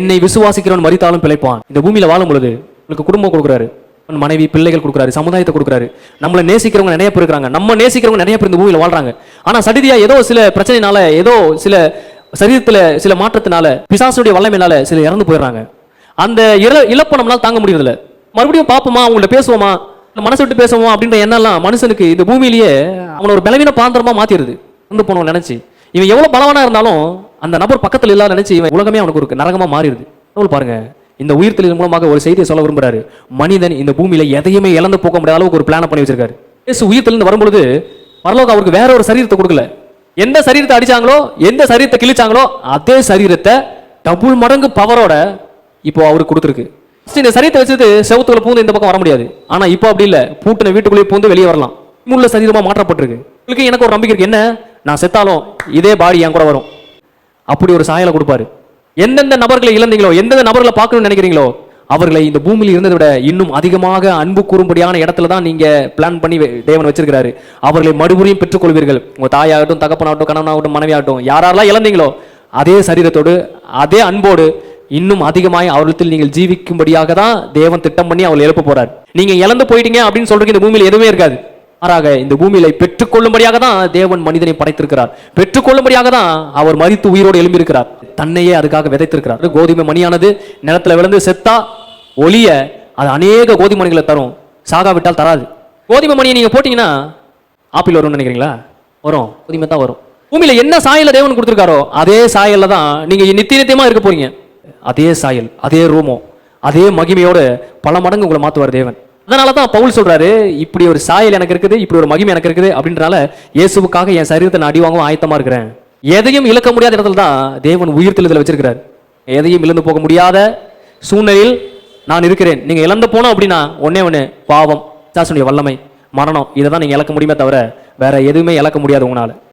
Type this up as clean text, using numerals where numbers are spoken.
என்னை விசுவாசிக்கிறவன் மரித்தாலும் பிழைப்பான். இந்த பூமியில வாழும் பொழுது உங்களுக்கு குடும்பம் கொடுக்குறாரு, மனைவி பிள்ளைகள் கொடுக்குறாரு, சமுதாயத்தை கொடுக்குறாரு. நம்மளை நேசிக்கிறவங்க நிறைய பேர் இருக்காங்க, நம்ம நேசிக்கிறவங்க நிறைய பேர் இந்த பூமியில வாழ்றாங்க. ஆனா சடிதியா ஏதோ சில பிரச்சனைனால, ஏதோ சில சரீரத்துல சில மாற்றத்தினால, பிசாசுடைய வல்லமையினால சில இறந்து போயிடுறாங்க. அந்த இழப்பை நம்மளால தாங்க முடியறதில்ல. மறுபடியும் பார்ப்போமா, அவங்கள்ட்ட பேசுவோமா, மனசு விட்டு பேசுவோமா அப்படின்ற எண்ணெல்லாம் மனுஷனுக்கு இந்த பூமியிலேயே அவனை ஒரு பலவீன பாந்திரமா மாத்திடுது. வந்து போனவன் நினைச்சு இவன் எவ்வளவு பலவானா இருந்தாலும் அந்த நபர் பக்கத்துல இல்லாத நினைச்சு இவன் உலகமே அவனுக்கு ஒரு நரகமா மாறிடுது. பாருங்க, இந்த உயிர்த்தெழுதல் மூலமாக ஒரு செய்தியை சொல்ல விரும்புறாரு. மனிதன் இந்த பூமியில எதையுமே இழந்து போக முடியாத அளவுக்கு ஒரு பிளான பண்ணி வச்சிருக்காரு. இயேசு உயிர்த்தெழுந்து வரும்பொழுது பரலோகம் அவருக்கு வேற ஒரு சரீரத்தை கொடுக்கல. எந்த சரீரத்தை அடிச்சாங்களோ, எந்த சரீரத்தை கிழிச்சாங்களோ அதே சரீரத்தை டபுள் மடங்கு பவரோட இப்போ அவருக்கு கொடுத்துருக்கு. இந்த சரீரத்தை வச்சது செவத்துல பூந்து இந்த பக்கம் வர முடியாது. ஆனா இப்போ அப்படி இல்ல, பூட்டின வீட்டுக்குள்ளேயே பூந்து வெளியே வரலாம். உள்ள சரீரமா மாற்றப்பட்டிருக்கு. உங்களுக்கு எனக்கு ஒரு நம்பிக்கை இருக்கு, என்ன, நான் செத்தாலும் இதே பாடி என் கூட வரும். அப்படி ஒரு சாயலை கொடுப்பாரு. எந்தெந்த நபர்களை இழந்தீங்களோ, எந்தெந்த நபர்களை பார்க்கணும்னு நினைக்கிறீங்களோ, அவர்களை இந்த பூமியில் இருந்ததை விட இன்னும் அதிகமாக அன்பு கூறும்படியான இடத்துல தான் நீங்க பிளான் பண்ணி தேவன் வச்சிருக்கிறாரு. அவர்களை மறுபடியும் பெற்றுக்கொள்வீர்கள். உங்க தாயாகட்டும், தகப்பனாகட்டும், கணவனாகட்டும், மனைவியாகட்டும், யாரெல்லாம் இழந்தீங்களோ அதே சரீரத்தோடு அதே அன்போடு இன்னும் அதிகமாய் அவர்களிடத்தில் நீங்கள் ஜீவிக்கும்படியாக தான் தேவன் திட்டம் பண்ணி அவர்களை எழுப்ப போறார். நீங்க இழந்து போயிட்டீங்க அப்படின்னு சொல்றீங்க, இந்த பூமியில் எதுவுமே இருக்காது. மாறாக இந்த பூமியில பெற்றுக்கொள்ளும்படியாக தான் தேவன் மனிதனை படைத்திருக்கிறார். பெற்றுக்கொள்ளும்படியாக தான் அவர் மரித்து உயிரோடு எழும்பியிருக்கிறார். தன்னையே அதுக்காக விதைத்திருக்கிறார். கோதுமை மணியானது நிலத்துல விழுந்து செத்தா ஒளிய அது அநேக கோதுமை மணிகளை தரும், சாகாவிட்டால் தராது. கோதுமை மணியை நீங்க போட்டீங்கன்னா ஆப்பிள் வரும்னு நினைக்கிறீங்களா? வரும், கோதுமை தான் வரும். பூமியில என்ன சாயல தேவன் கொடுத்திருக்காரோ அதே சாயல்ல தான் நீங்க நித்தியமா இருக்க போறீங்க. அதே சாயல், அதே ரூமம், அதே மகிமையோடு பல மடங்கு உங்களை மாத்துவார் தேவன். அதனாலதான் பவுல் சொல்றாரு, இப்படி ஒரு சாயல் எனக்கு இருக்குது, இப்படி ஒரு மகிமை எனக்கு இருக்குது அப்படின்றனால இயேசுவுக்காக என் சரீரத்தை நான் அடி வாங்கவும் ஆயத்தமா இருக்கிறேன். எதையும் இழக்க முடியாத இடத்துல தான் தேவன் உயிர்த்தெழுதலை வச்சிருக்கிறார். எதையும் இழந்து போக முடியாத சூழ்நிலையில் நான் இருக்கிறேன். நீங்க இழந்து போனோம் அப்படின்னா ஒண்ணே பாவம், பிசாசுடைய வல்லமை, மரணம், இதை தான் நீங்க இழக்க முடியுமே தவிர வேற எதுவுமே இழக்க முடியாது உங்களால.